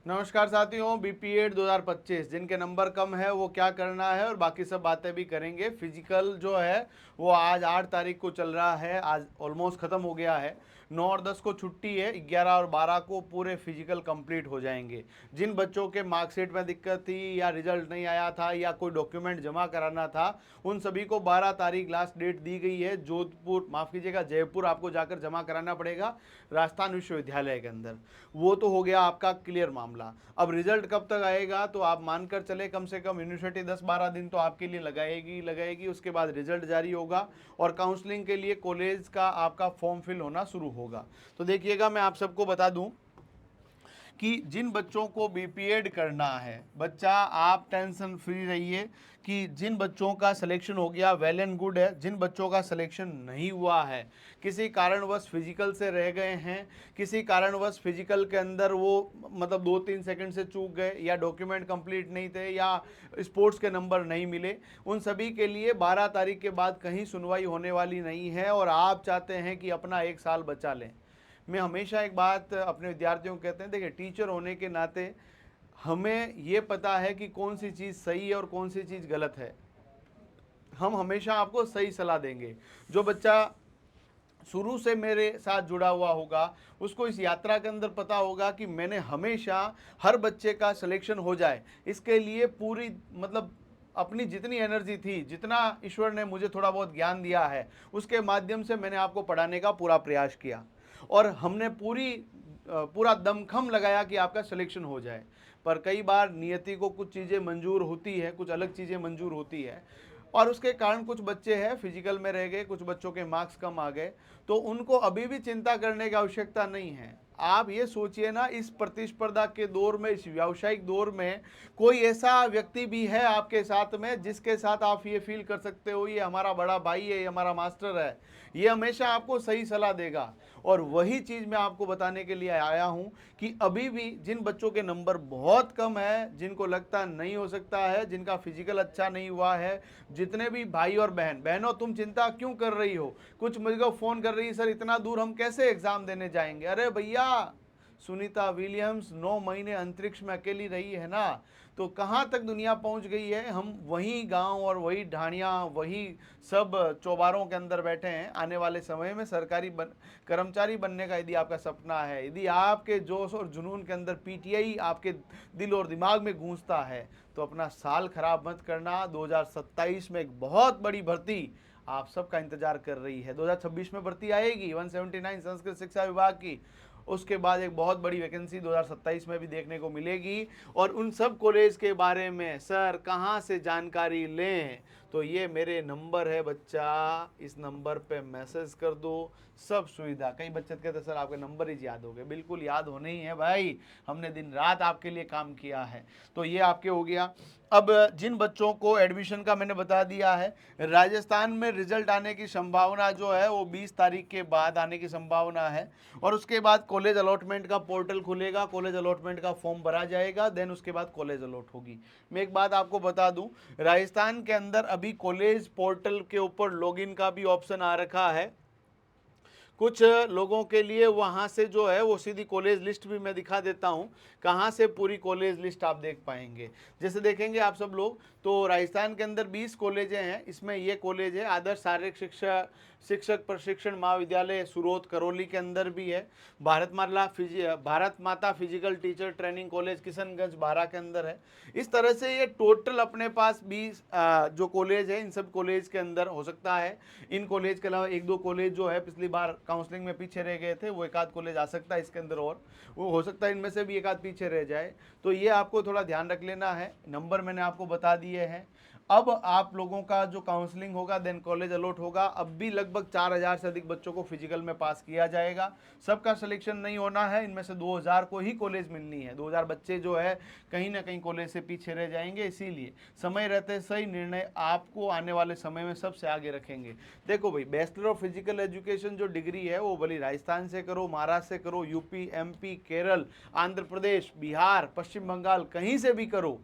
नमस्कार साथियों, बीपीएड 2025 जिनके नंबर कम है वो क्या करना है और बाकी सब बातें भी करेंगे। फिजिकल जो है वो आज 8 तारीख को चल रहा है, आज ऑलमोस्ट ख़त्म हो गया है। 9 और 10 को छुट्टी है, 11 और 12 को पूरे फिजिकल कंप्लीट हो जाएंगे। जिन बच्चों के मार्कशीट में दिक्कत थी या रिजल्ट नहीं आया था या कोई डॉक्यूमेंट जमा कराना था, उन सभी को 12 तारीख लास्ट डेट दी गई है। जोधपुर, माफ़ कीजिएगा, जयपुर आपको जाकर जमा कराना पड़ेगा राजस्थान विश्वविद्यालय के अंदर। वो तो हो गया आपका क्लियर मामला। अब रिजल्ट कब तक आएगा, तो आप मानकर चले कम से कम यूनिवर्सिटी 10-12 दिन तो आपके लिए लगाएगी। उसके बाद रिजल्ट जारी होगा और काउंसलिंग के लिए कॉलेज का आपका फॉर्म फिल होना शुरू होगा। तो देखिएगा, मैं आप सबको बता दूं कि जिन बच्चों को बीपीएड करना है, बच्चा आप टेंशन फ्री रहिए कि जिन बच्चों का सिलेक्शन हो गया वेल एंड गुड है। जिन बच्चों का सिलेक्शन नहीं हुआ है, किसी कारणवश फिजिकल से रह गए हैं, किसी कारणवश फिजिकल के अंदर वो मतलब 2-3 सेकंड से चूक गए या डॉक्यूमेंट कंप्लीट नहीं थे या स्पोर्ट्स के नंबर नहीं मिले, उन सभी के लिए 12 तारीख के बाद कहीं सुनवाई होने वाली नहीं है और आप चाहते हैं कि अपना 1 साल बचा लें। मैं हमेशा एक बात अपने विद्यार्थियों को कहते हैं, देखिए टीचर होने के नाते हमें ये पता है कि कौन सी चीज़ सही है और कौन सी चीज़ गलत है। हम हमेशा आपको सही सलाह देंगे। जो बच्चा शुरू से मेरे साथ जुड़ा हुआ होगा उसको इस यात्रा के अंदर पता होगा कि मैंने हमेशा हर बच्चे का सिलेक्शन हो जाए इसके लिए पूरी मतलब अपनी जितनी एनर्जी थी, जितना ईश्वर ने मुझे थोड़ा बहुत ज्ञान दिया है, उसके माध्यम से मैंने आपको पढ़ाने का पूरा प्रयास किया और हमने पूरा दमखम लगाया कि आपका सिलेक्शन हो जाए। पर कई बार नियति को कुछ चीज़ें मंजूर होती है, कुछ अलग चीज़ें मंजूर होती है और उसके कारण कुछ बच्चे हैं फिजिकल में रह गए, कुछ बच्चों के मार्क्स कम आ गए। तो उनको अभी भी चिंता करने की आवश्यकता नहीं है। आप ये सोचिए ना, इस प्रतिस्पर्धा के दौर में, इस व्यावसायिक दौर में कोई ऐसा व्यक्ति भी है आपके साथ में जिसके साथ आप ये फील कर सकते हो ये हमारा बड़ा भाई है, ये हमारा मास्टर है, ये हमेशा आपको सही सलाह देगा। और वही चीज़ मैं आपको बताने के लिए आया हूँ कि अभी भी जिन बच्चों के नंबर बहुत कम है, जिनको लगता नहीं हो सकता है, जिनका फिजिकल अच्छा नहीं हुआ है, जितने भी भाई और बहनों तुम चिंता क्यों कर रही हो। कुछ मुझे को फ़ोन कर रही है, सर इतना दूर हम कैसे एग्ज़ाम देने जाएंगे। अरे भैया, सुनीता विलियम्स 9 महीने अंतरिक्ष में अकेली रही है ना, तो कहाँ तक दुनिया पहुँच गई है। हम वही गांव और वही ढाणियाँ, वही सब चौबारों के अंदर बैठे हैं। आने वाले समय में सरकारी कर्मचारी बनने का यदि आपका सपना है, यदि आपके जोश और जुनून के अंदर पीटीआई आपके दिल और दिमाग में गूंजता है, तो अपना साल खराब मत करना। 2027 में एक बहुत बड़ी भर्ती आप सबका इंतजार कर रही है। 2026 में भर्ती आएगी 179 संस्कृत शिक्षा विभाग की। उसके बाद एक बहुत बड़ी वैकेंसी 2027 में भी देखने को मिलेगी। और उन सब कॉलेज के बारे में सर कहाँ से जानकारी लें, तो ये मेरे नंबर है बच्चा, इस नंबर पे मैसेज कर दो, सब सुविधा। कई बच्चे कहते सर आपके नंबर ही याद हो गए, बिल्कुल याद होने ही है भाई, हमने दिन रात आपके लिए काम किया है। तो ये आपके हो गया। अब जिन बच्चों को एडमिशन का मैंने बता दिया है, राजस्थान में रिजल्ट आने की संभावना जो है वो 20 तारीख के बाद आने की संभावना है और उसके बाद कॉलेज अलॉटमेंट का पोर्टल खुलेगा, कॉलेज अलॉटमेंट का फॉर्म भरा जाएगा, देन उसके बाद कॉलेज अलॉट होगी। मैं एक बात आपको बता दूं, राजस्थान के अंदर अभी कॉलेज पोर्टल के ऊपर लॉगिन का भी ऑप्शन आ रखा है। कुछ लोगों के लिए वहाँ से जो है वो सीधी कॉलेज लिस्ट भी मैं दिखा देता हूँ, कहाँ से पूरी कॉलेज लिस्ट आप देख पाएंगे। जैसे देखेंगे आप सब लोग, तो राजस्थान के अंदर 20 कॉलेजें हैं। इसमें ये कॉलेज है आदर्श शारीरिक शिक्षा शिक्षक प्रशिक्षण महाविद्यालय सुरोत करौली के अंदर भी है। भारत माता physical teacher training college Kishanganj बारा के अंदर है। इस तरह से ये टोटल अपने पास 20 जो कॉलेज है, इन सब कॉलेज के अंदर हो सकता है। इन कॉलेज के अलावा 1-2 कॉलेज जो है पिछली बार काउंसलिंग में पीछे रह गए थे, वो एक आध कॉलेज आ सकता है इसके अंदर और वो हो सकता है इनमें से भी एक आध पीछे रह जाए। तो ये आपको थोड़ा ध्यान रख लेना है। नंबर मैंने आपको बता दिए हैं। अब आप लोगों का जो काउंसलिंग होगा, देन कॉलेज अलॉट होगा। अब भी लगभग 4000 से अधिक बच्चों को फिजिकल में पास किया जाएगा। सबका सिलेक्शन नहीं होना है, इनमें से 2000 को ही कॉलेज मिलनी है। 2000 बच्चे जो है कहीं ना कहीं कॉलेज से पीछे रह जाएंगे। इसीलिए समय रहते सही निर्णय आपको आने वाले समय में सबसे आगे रखेंगे। देखो भाई, बैचलर ऑफ फिजिकल एजुकेशन जो डिग्री है वो भले राजस्थान से करो, महाराष्ट्र से करो, यूपी, एमपी, केरल, आंध्र प्रदेश, बिहार, पश्चिम बंगाल, कहीं से भी करो।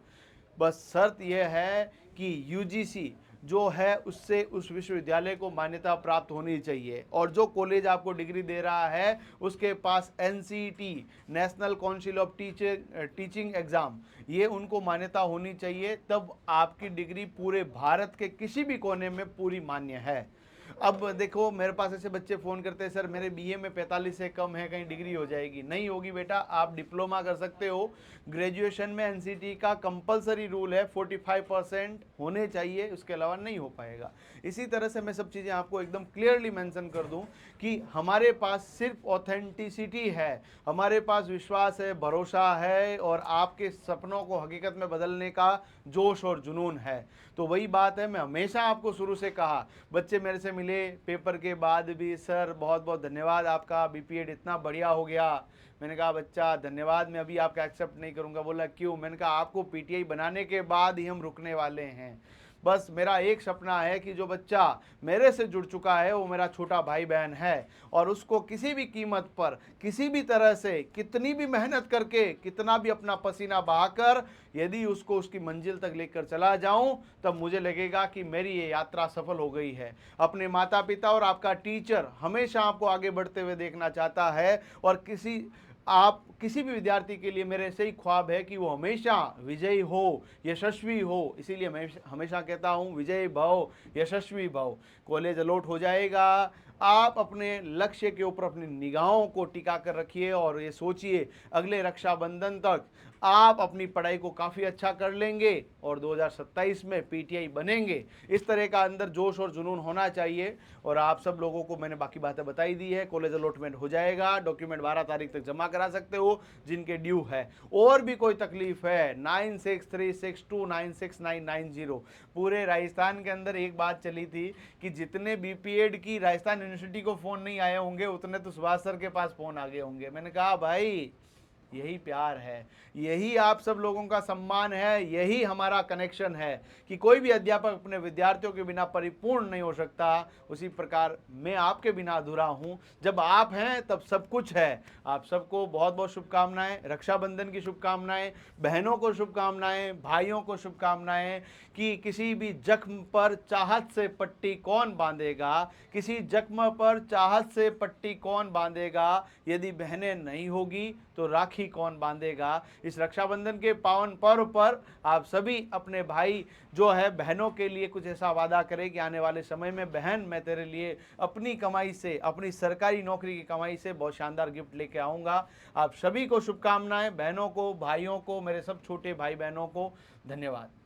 बस शर्त यह है कि यूजीसी जो है उससे उस विश्वविद्यालय को मान्यता प्राप्त होनी चाहिए। और जो कॉलेज आपको डिग्री दे रहा है उसके पास NCT, national council of teaching exam, ये उनको मान्यता होनी चाहिए, तब आपकी डिग्री पूरे भारत के किसी भी कोने में पूरी मान्य है। अब देखो मेरे पास ऐसे बच्चे फ़ोन करते हैं, सर मेरे बीए में 45 से कम है, कहीं डिग्री हो जाएगी? नहीं होगी बेटा, आप डिप्लोमा कर सकते हो। ग्रेजुएशन में एनसीटी का कंपलसरी रूल है 45% होने चाहिए, उसके अलावा नहीं हो पाएगा। इसी तरह से मैं सब चीज़ें आपको एकदम क्लियरली मेंशन कर दूं कि हमारे पास सिर्फ ऑथेंटिसिटी है, हमारे पास विश्वास है, भरोसा है और आपके सपनों को हकीकत में बदलने का जोश और जुनून है। तो वही बात है, मैं हमेशा आपको शुरू से कहा, बच्चे मेरे से मिले पेपर के बाद भी, सर बहुत बहुत धन्यवाद आपका, बीपीएड इतना बढ़िया हो गया। मैंने कहा बच्चा धन्यवाद मैं अभी आपका एक्सेप्ट नहीं करूंगा। बोला क्यों? मैंने कहा आपको पीटीआई बनाने के बाद ही हम रुकने वाले हैं। बस मेरा एक सपना है कि जो बच्चा मेरे से जुड़ चुका है वो मेरा छोटा भाई बहन है, और उसको किसी भी कीमत पर, किसी भी तरह से, कितनी भी मेहनत करके, कितना भी अपना पसीना बहाकर यदि उसको उसकी मंजिल तक लेकर चला जाऊं, तब मुझे लगेगा कि मेरी ये यात्रा सफल हो गई है। अपने माता पिता और आपका टीचर हमेशा आपको आगे बढ़ते हुए देखना चाहता है, और किसी भी विद्यार्थी के लिए मेरे से ही ख्वाब है कि वो हमेशा विजयी हो, यशस्वी हो। इसीलिए मैं हमेशा कहता हूँ विजयी भव, यशस्वी भव। कॉलेज अलॉट हो जाएगा, आप अपने लक्ष्य के ऊपर अपनी निगाहों को टिका कर रखिए और ये सोचिए अगले रक्षाबंधन तक आप अपनी पढ़ाई को काफ़ी अच्छा कर लेंगे और 2027 में पीटीआई बनेंगे। इस तरह का अंदर जोश और जुनून होना चाहिए। और आप सब लोगों को मैंने बाकी बातें बताई दी है। कॉलेज अलॉटमेंट हो जाएगा, डॉक्यूमेंट 12 तारीख तक जमा करा सकते हो जिनके ड्यू है। और भी कोई तकलीफ है 9636296990। पूरे राजस्थान के अंदर एक बात चली थी कि जितने बीपीएड की राजस्थान यूनिवर्सिटी को फ़ोन नहीं आए होंगे उतने तो सुभाष सर के पास फ़ोन आ गए होंगे। मैंने कहा भाई यही प्यार है, यही आप सब लोगों का सम्मान है, यही हमारा कनेक्शन है कि कोई भी अध्यापक अपने विद्यार्थियों के बिना परिपूर्ण नहीं हो सकता। उसी प्रकार मैं आपके बिना अधूरा हूं। जब आप हैं तब सब कुछ है। आप सबको बहुत बहुत शुभकामनाएं, रक्षाबंधन की शुभकामनाएं, बहनों को शुभकामनाएं, भाइयों को शुभकामनाएं कि किसी भी जख्म पर चाहत से पट्टी कौन बांधेगा, किसी जख्म पर चाहत से पट्टी कौन बांधेगा, यदि बहनें नहीं होगी तो राखी कौन बांधेगा। इस रक्षाबंधन के पावन पर्व पर आप सभी अपने भाई जो है बहनों के लिए कुछ ऐसा वादा करें कि आने वाले समय में बहन मैं तेरे लिए अपनी कमाई से, अपनी सरकारी नौकरी की कमाई से बहुत शानदार गिफ्ट लेके आऊँगा। आप सभी को शुभकामनाएं, बहनों को, भाइयों को, मेरे सब छोटे भाई बहनों को धन्यवाद।